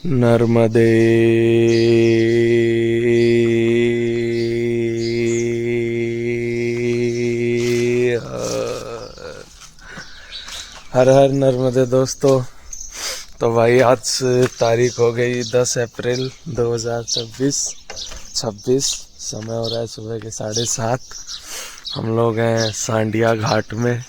नर्मदे हर हर नर्मदे दोस्तों। तो भाई आज तारीख हो गई 10 अप्रैल 2026। समय हो रहा है सुबह के 7:30। हम लोग हैं सांडिया घाट में।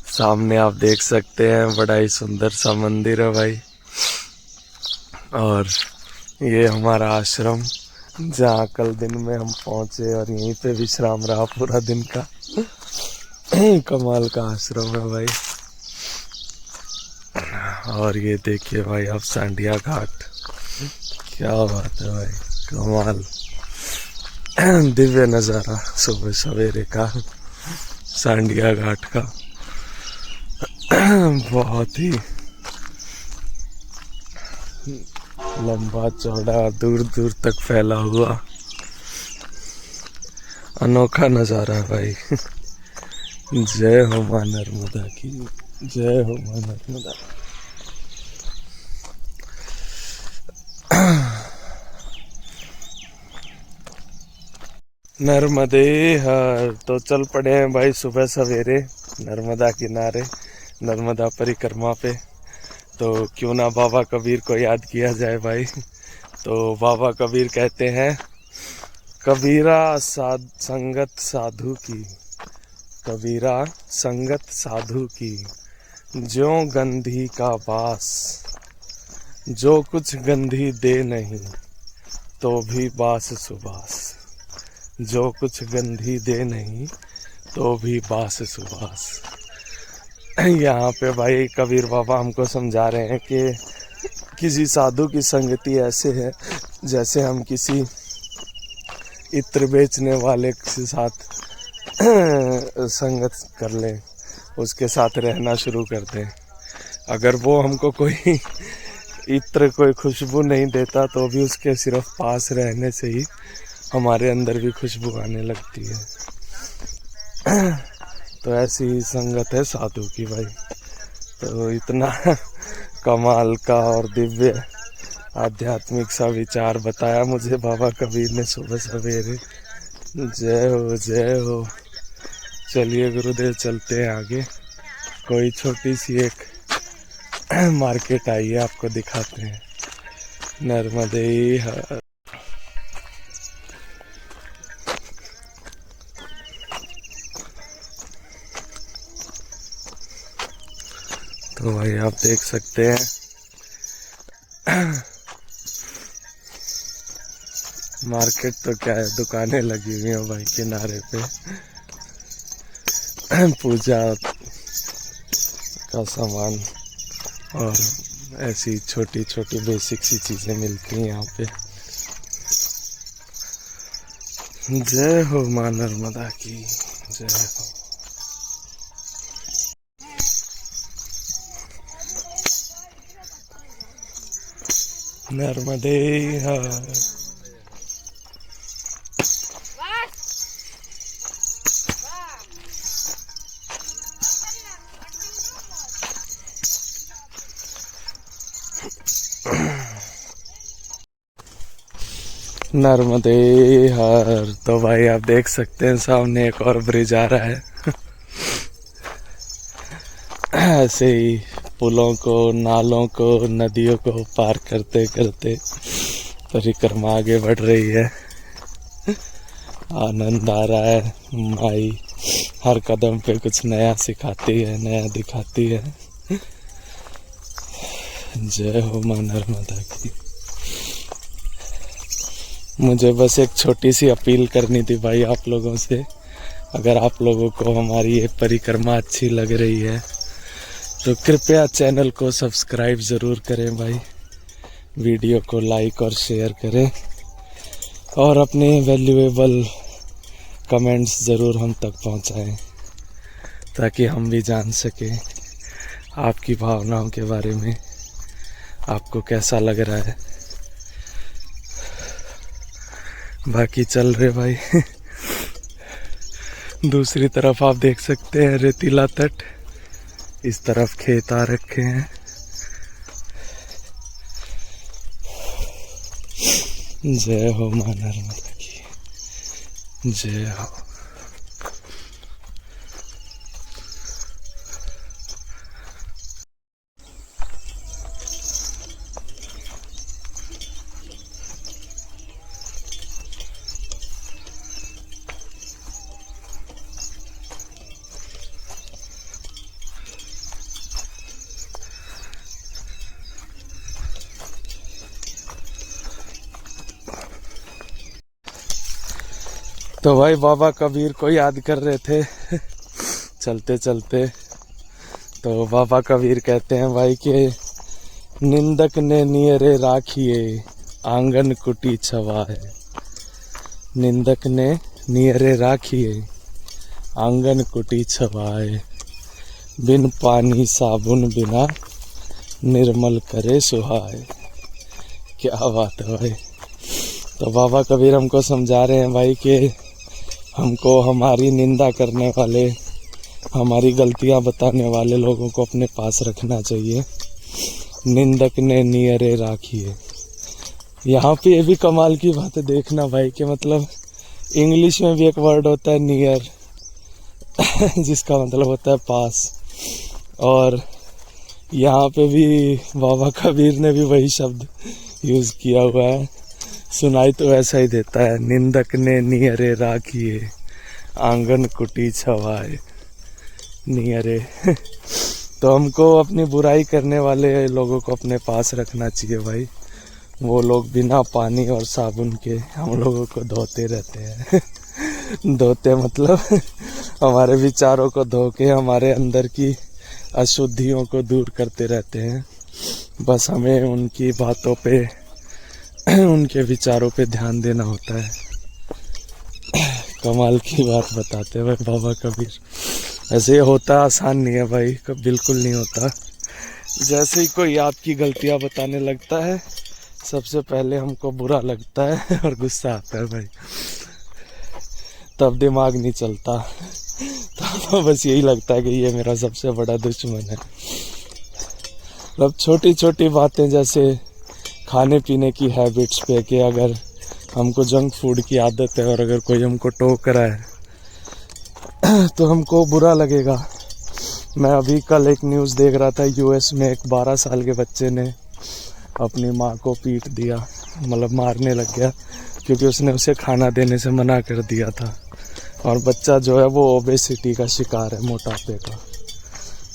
सामने आप देख सकते हैं बड़ा ही सुंदर सा मंदिर है भाई। और ये हमारा आश्रम जहाँ कल दिन में हम पहुँचे और यहीं पे विश्राम रहा पूरा दिन का। कमाल का आश्रम है भाई। और ये देखिए भाई आप सांडिया घाट, क्या बात है भाई, कमाल दिव्य नज़ारा सुबह सवेरे का सांडिया घाट का। बहुत ही लंबा चौड़ा दूर दूर तक फैला हुआ अनोखा नज़ारा है भाई। जय हो मां नर्मदा की, जय हो मां नर्मदा। नर्मदे हर। तो चल पड़े हैं भाई सुबह सवेरे नर्मदा किनारे, नर्मदा परिक्रमा पे। तो क्यों ना बाबा कबीर को याद किया जाए भाई। तो बाबा कबीर कहते हैं, कबीरा संगत साधु की, कबीरा संगत साधु की, ज्यों गंधी का बास, जो कुछ गंधी दे नहीं तो भी बास सुबास, जो कुछ गंधी दे नहीं तो भी बास सुबास। यहाँ पे भाई कबीर बाबा हमको समझा रहे हैं कि किसी साधु की संगति ऐसे है जैसे हम किसी इत्र बेचने वाले के साथ संगत कर लें, उसके साथ रहना शुरू कर दें। अगर वो हमको कोई इत्र, कोई खुशबू नहीं देता तो भी उसके सिर्फ पास रहने से ही हमारे अंदर भी खुशबू आने लगती है। तो ऐसी ही संगत है साधु की भाई। तो इतना कमाल का और दिव्य आध्यात्मिक सा विचार बताया मुझे बाबा कबीर ने सुबह सवेरे। जय हो जय हो। चलिए गुरुदेव चलते हैं आगे। कोई छोटी सी एक मार्केट आई है, आपको दिखाते हैं। नर्मदे हर। तो भाई आप देख सकते हैं मार्केट तो क्या है, दुकानें लगी हुई हैं भाई किनारे पे। पूजा का सामान और ऐसी छोटी छोटी बेसिक सी चीजें मिलती हैं यहाँ पे। जय हो मां नर्मदा की, जय हो। नर्मदे हर। नर्मदे हर। तो भाई आप देख सकते हैं सामने एक और ब्रिज आ रहा है। ऐसे ही पुलों को, नालों को, नदियों को पार करते करते परिक्रमा आगे बढ़ रही है। आनंद आ रहा है। माई हर कदम पे कुछ नया सिखाती है, नया दिखाती है। जय हो मां नर्मदा की। मुझे बस एक छोटी सी अपील करनी थी भाई आप लोगों से। अगर आप लोगों को हमारी ये परिक्रमा अच्छी लग रही है तो कृपया चैनल को सब्सक्राइब ज़रूर करें भाई, वीडियो को लाइक और शेयर करें और अपने वैल्यूएबल कमेंट्स ज़रूर हम तक पहुंचाएं ताकि हम भी जान सकें आपकी भावनाओं के बारे में, आपको कैसा लग रहा है। बाकी चल रहे भाई। दूसरी तरफ आप देख सकते हैं रेतीला तट, इस तरफ खेत आ रखे हैं। जय हो मां नर्मदा की, जय हो। तो भाई बाबा कबीर को याद कर रहे थे चलते चलते। तो बाबा कबीर कहते हैं भाई कि निंदक ने नियरे राखिए आंगन कुटी छवाए। निंदक ने नियरे राखिए आंगन कुटी छवाए। बिन पानी साबुन बिना निर्मल करे सुहाए। क्या बात है भाई। तो बाबा कबीर हमको समझा रहे हैं भाई कि हमको हमारी निंदा करने वाले, हमारी गलतियां बताने वाले लोगों को अपने पास रखना चाहिए। निंदक ने नियरे राखिए। यहाँ पे ये भी कमाल की बात है, देखना भाई कि मतलब इंग्लिश में भी एक वर्ड होता है नियर जिसका मतलब होता है पास, और यहाँ पे भी बाबा कबीर ने भी वही शब्द यूज किया हुआ है। सुनाई तो ऐसा ही देता है, निंदक ने नियरे राखिए आंगन कुटी छवाए। नियरे तो हमको अपनी बुराई करने वाले लोगों को अपने पास रखना चाहिए भाई। वो लोग बिना पानी और साबुन के हम लोगों को धोते रहते हैं धोते मतलब हमारे विचारों को धो के हमारे अंदर की अशुद्धियों को दूर करते रहते हैं। बस हमें उनकी बातों पे उनके विचारों पे ध्यान देना होता है। कमाल की बात बताते हैं भाई बाबा कबीर। ऐसे ये होता आसान नहीं है भाई, कब बिल्कुल नहीं होता। जैसे ही कोई आपकी गलतियां बताने लगता है, सबसे पहले हमको बुरा लगता है और गुस्सा आता है भाई, तब दिमाग नहीं चलता। तो बस यही लगता है कि ये मेरा सबसे बड़ा दुश्मन है। मतलब छोटी छोटी बातें, जैसे खाने पीने की हैबिट्स पे, कि अगर हमको जंक फूड की आदत है और अगर कोई हमको टोक रहा है तो हमको बुरा लगेगा। मैं अभी कल एक न्यूज़ देख रहा था, यूएस में एक 12 साल के बच्चे ने अपनी माँ को पीट दिया, मतलब मारने लग गया, क्योंकि उसने उसे खाना देने से मना कर दिया था। और बच्चा जो है वो ओबेसिटी का शिकार है, मोटापे का।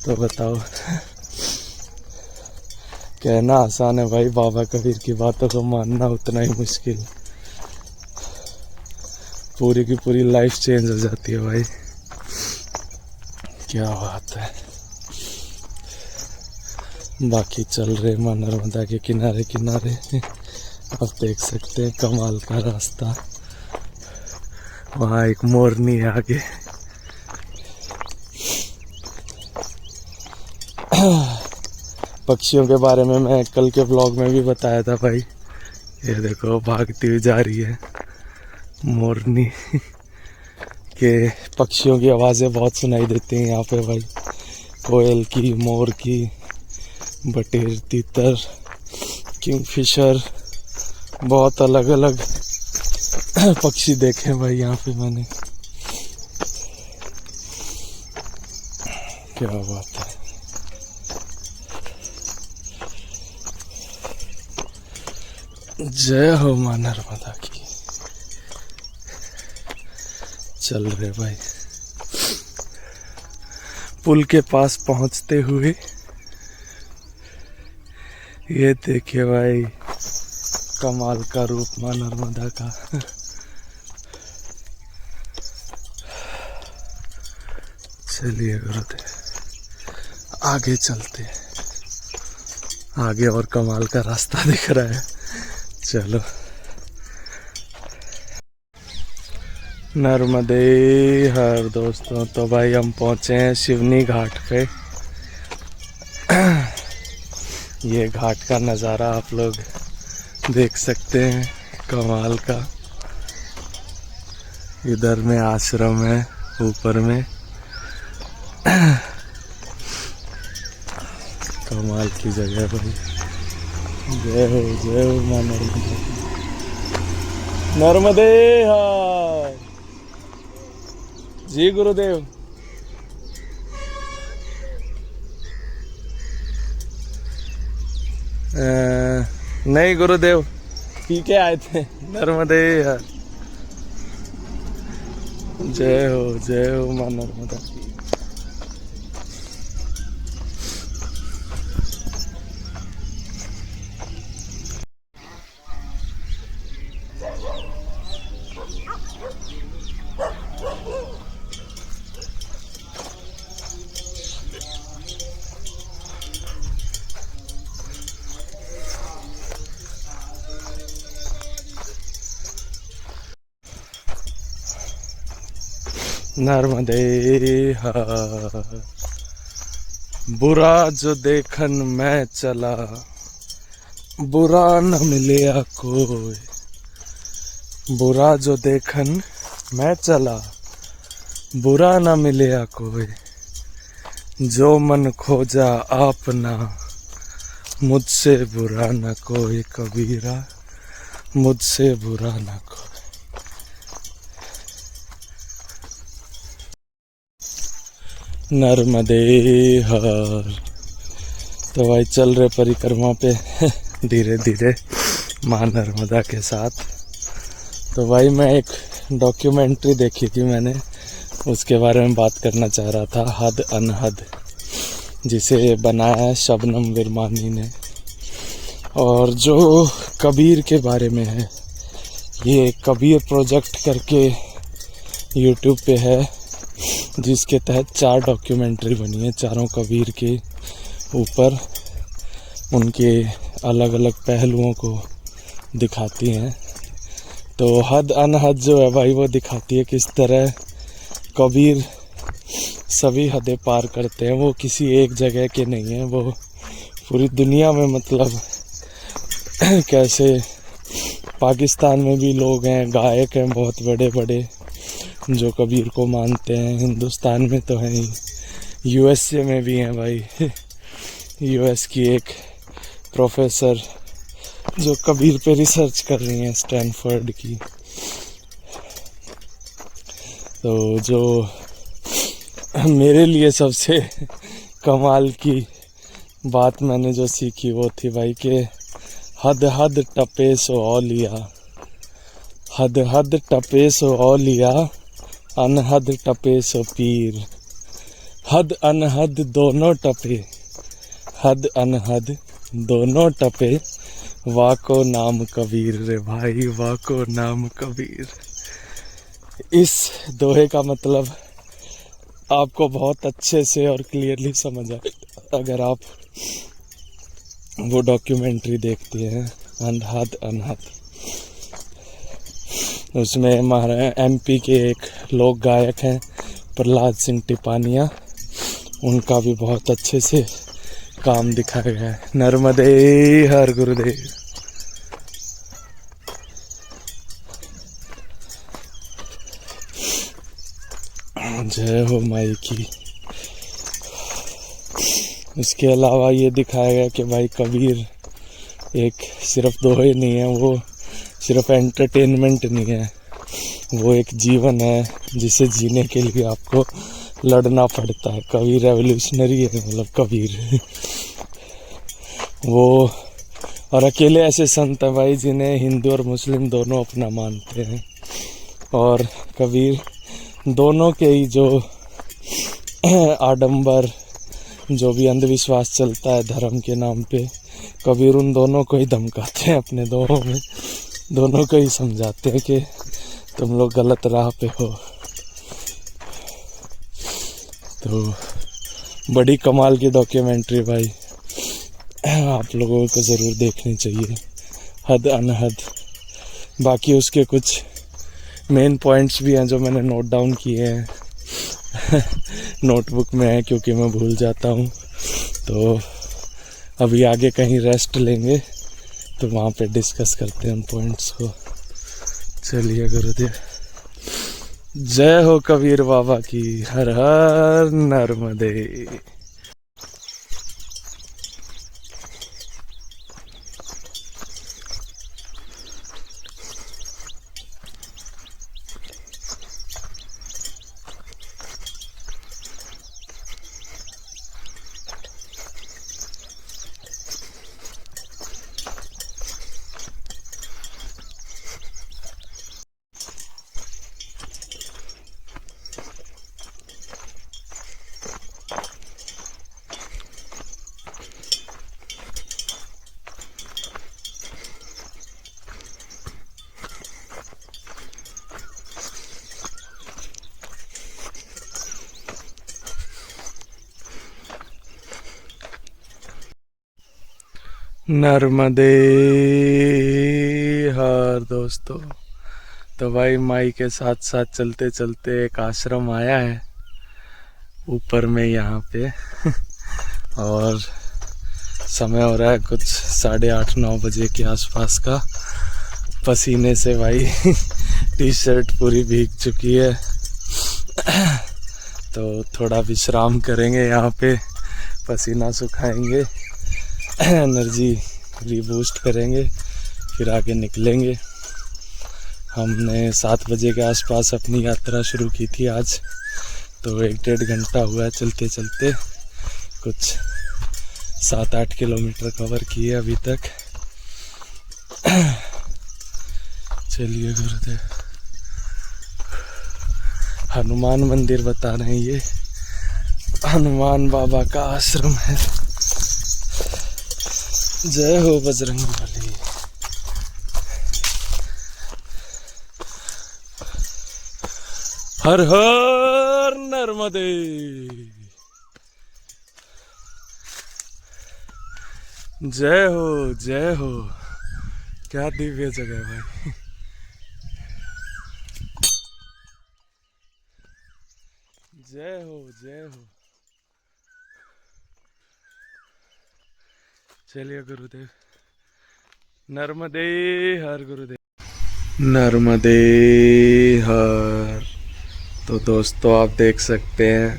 तो बताओ, कहना आसान है भाई, बाबा कबीर की बातों को मानना उतना ही मुश्किल। पूरी की पूरी लाइफ चेंज हो जाती है भाई। क्या बात है। बाकी चल रहे मां नर्मदा के किनारे किनारे। आप देख सकते हैं कमाल का रास्ता। वहाँ एक मोरनी है आगे। पक्षियों के बारे में मैं कल के ब्लॉग में भी बताया था भाई। ये देखो भागती हुई जा रही है मोरनी। के पक्षियों की आवाज़ें बहुत सुनाई देती हैं यहाँ पे भाई। कोयल की, मोर की, बटेर, तीतर, किंगफिशर, बहुत अलग अलग पक्षी देखे भाई यहाँ पे मैंने। क्या बात है। जय हो मां नर्मदा की। चल रहे भाई पुल के पास पहुंचते हुए। ये देखिए भाई कमाल का रूप मां नर्मदा का। चलिए गुरुदेव आगे चलते हैं, आगे और कमाल का रास्ता दिख रहा है। चलो। नर्मदे हर दोस्तों। तो भाई हम पहुंचे हैं शिवनी घाट पे। ये घाट का नज़ारा आप लोग देख सकते हैं, कमाल का। इधर में आश्रम है, ऊपर में कमाल की जगह भाई। जय हो मां नर्मदा की। नर्मदे हर। जी गुरुदेव। नहीं गुरुदेव, पी के आए थे। नर्मदे हर। जय हो मां नर्मदा की। नर्मदे हर। बुरा जो देखन मैं चला, बुरा न मिलया कोई। बुरा जो देखन मैं चला, बुरा न मिलया कोई। जो मन खोजा आपना, मुझसे बुरा न कोई कबीरा, मुझसे बुरा न कोई। नर्मदे हर। तो भाई चल रहे परिक्रमा पे धीरे धीरे माँ नर्मदा के साथ। तो भाई मैं एक डॉक्यूमेंट्री देखी थी मैंने, उसके बारे में बात करना चाह रहा था। हद अनहद, जिसे बनाया है शबनम विरमानी ने, और जो कबीर के बारे में है। ये कबीर प्रोजेक्ट करके यूट्यूब पे है, जिसके तहत 4 डॉक्यूमेंट्री बनी है, चारों कबीर के ऊपर, उनके अलग अलग पहलुओं को दिखाती हैं। तो हद अनहद जो है भाई, वो दिखाती है किस तरह कबीर सभी हदें पार करते हैं। वो किसी एक जगह के नहीं हैं, वो पूरी दुनिया में, मतलब कैसे पाकिस्तान में भी लोग हैं, गायक हैं बहुत बड़े बड़े जो कबीर को मानते हैं। हिंदुस्तान में तो है ही, यूएसए में भी हैं भाई। यूएस की एक प्रोफेसर जो कबीर पे रिसर्च कर रही हैं, स्टैनफोर्ड की। तो जो मेरे लिए सबसे कमाल की बात मैंने जो सीखी वो थी भाई कि हद हद टपे सो औलिया, हद हद टपे सो औलिया, अनहद टपे सो पीर। हद अनहद दोनों टपे, हद अनहद दोनों टपे, वाको नाम कबीर रे भाई, वाको नाम कबीर। इस दोहे का मतलब आपको बहुत अच्छे से और क्लियरली समझ आए अगर आप वो डॉक्यूमेंट्री देखते हैं हद अनहद। उसमें हमारे एमपी के एक लोक गायक हैं प्रहलाद सिंह टिपानिया, उनका भी बहुत अच्छे से काम दिखाया गया है। नर्मदे हर गुरुदेव। जय हो माई की। इसके अलावा ये दिखाया गया कि भाई कबीर एक सिर्फ दोहे नहीं है, वो सिर्फ एंटरटेनमेंट नहीं है, वो एक जीवन है जिसे जीने के लिए आपको लड़ना पड़ता है। कबीर रेवोल्यूशनरी है, मतलब कबीर वो। और अकेले ऐसे संत हैं भाई जिन्हें हिंदू और मुस्लिम दोनों अपना मानते हैं। और कबीर दोनों के ही जो आडंबर, जो भी अंधविश्वास चलता है धर्म के नाम पे, कबीर उन दोनों को ही धमकाते हैं अपने दोहों में, दोनों को ही समझाते हैं कि तुम लोग गलत राह पे हो। तो बड़ी कमाल की डॉक्यूमेंट्री भाई, आप लोगों को ज़रूर देखनी चाहिए, हद अनहद। बाकी उसके कुछ मेन पॉइंट्स भी हैं जो मैंने नोट डाउन किए हैं नोटबुक में है, क्योंकि मैं भूल जाता हूँ। तो अभी आगे कहीं रेस्ट लेंगे तो वहाँ पे डिस्कस करते हैं उन पॉइंट्स को। चलिए गुरुदेव। जय हो कबीर बाबा की। हर हर नर्मदे। नर्मदे हर दोस्तों। तो भाई माई के साथ साथ चलते चलते एक आश्रम आया है ऊपर में यहाँ पे और समय हो रहा है कुछ 8:30-9 बजे के आसपास का। पसीने से भाई टी शर्ट पूरी भीग चुकी है। तो थोड़ा विश्राम करेंगे यहाँ पे, पसीना सुखाएंगे, एनर्जी रीबूस्ट करेंगे, फिर आगे निकलेंगे। हमने 7 बजे के आसपास अपनी यात्रा शुरू की थी आज, तो 1-1.5 घंटा हुआ है चलते चलते। कुछ 7-8 किलोमीटर कवर किए अभी तक। चलिए गुरुदेव। हनुमान मंदिर बता रहे हैं, ये हनुमान बाबा का आश्रम है। जय हो बजरंग बली। हर हर नर्मदे। जय हो जय हो। क्या दिव्य जगह भाई। जय हो जय हो। चलिए गुरुदेव। नर्मदे हर गुरुदेव। नर्मदे हर। तो दोस्तों आप देख सकते हैं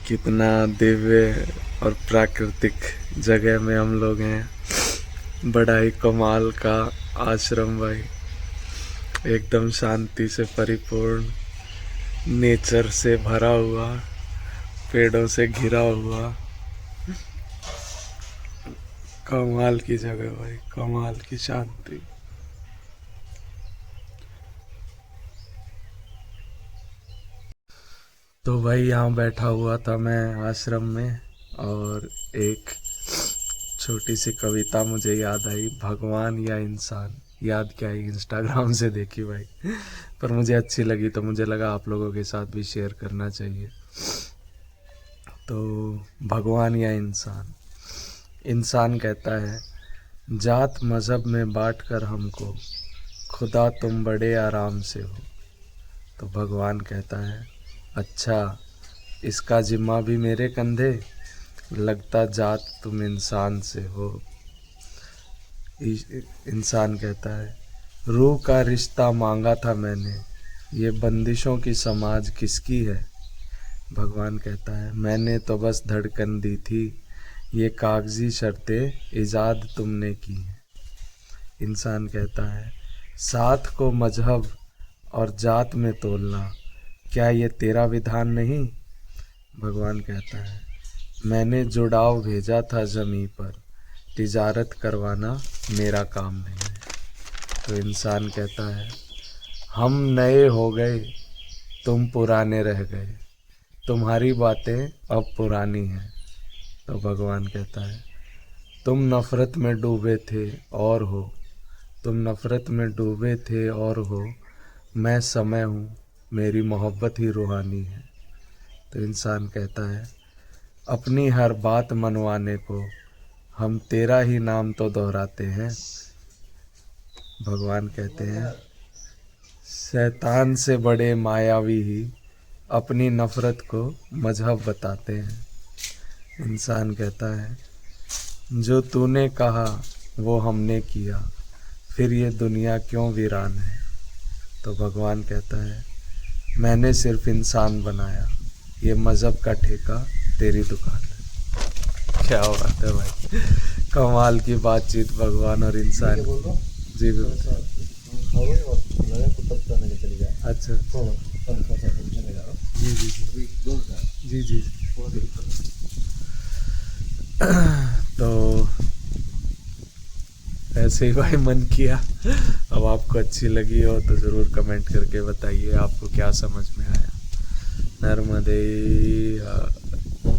कितना दिव्य और प्राकृतिक जगह में हम लोग हैं। बड़ा ही कमाल का आश्रम भाई, एकदम शांति से परिपूर्ण, नेचर से भरा हुआ, पेड़ों से घिरा हुआ, कमाल की जगह भाई, कमाल की शांति। तो भाई यहाँ बैठा हुआ था मैं आश्रम में और एक छोटी सी कविता मुझे याद आई, भगवान या इंसान। याद क्या है, इंस्टाग्राम से देखी भाई, पर मुझे अच्छी लगी तो मुझे लगा आप लोगों के साथ भी शेयर करना चाहिए। तो भगवान या इंसान। इंसान कहता है, जात मज़हब में बांट कर हमको, खुदा तुम बड़े आराम से हो। तो भगवान कहता है, अच्छा इसका जिम्मा भी मेरे कंधे, लगता जात तुम इंसान से हो। इंसान कहता है, रूह का रिश्ता मांगा था मैंने, ये बंदिशों की समाज किसकी है। भगवान कहता है, मैंने तो बस धड़कन दी थी, ये कागजी शर्तें इजाद तुमने की हैं। इंसान कहता है, साथ को मजहब और जात में तोलना, क्या ये तेरा विधान नहीं। भगवान कहता है, मैंने जुड़ाव भेजा था ज़मीं पर, तिजारत करवाना मेरा काम नहीं है। तो इंसान कहता है, हम नए हो गए तुम पुराने रह गए, तुम्हारी बातें अब पुरानी हैं। तो भगवान कहता है, तुम नफ़रत में डूबे थे और हो, तुम नफ़रत में डूबे थे और हो, मैं समय हूँ, मेरी मोहब्बत ही रूहानी है। तो इंसान कहता है, अपनी हर बात मनवाने को हम तेरा ही नाम तो दोहराते हैं। भगवान कहते हैं, शैतान से बड़े मायावी ही अपनी नफ़रत को मजहब बताते हैं। इंसान कहता है, जो तूने कहा वो हमने किया, फिर ये दुनिया क्यों वीरान है। तो भगवान कहता है, मैंने सिर्फ इंसान बनाया, ये मज़हब का ठेका तेरी दुकान है। क्या बात है भाई, कमाल की बातचीत भगवान और इंसान। जी बिल्कुल। अच्छा जी जी जी जी जी बिल्कुल। तो ऐसे ही भाई मन किया। अब आपको अच्छी लगी हो तो ज़रूर कमेंट करके बताइए आपको क्या समझ में आया। नर्मदे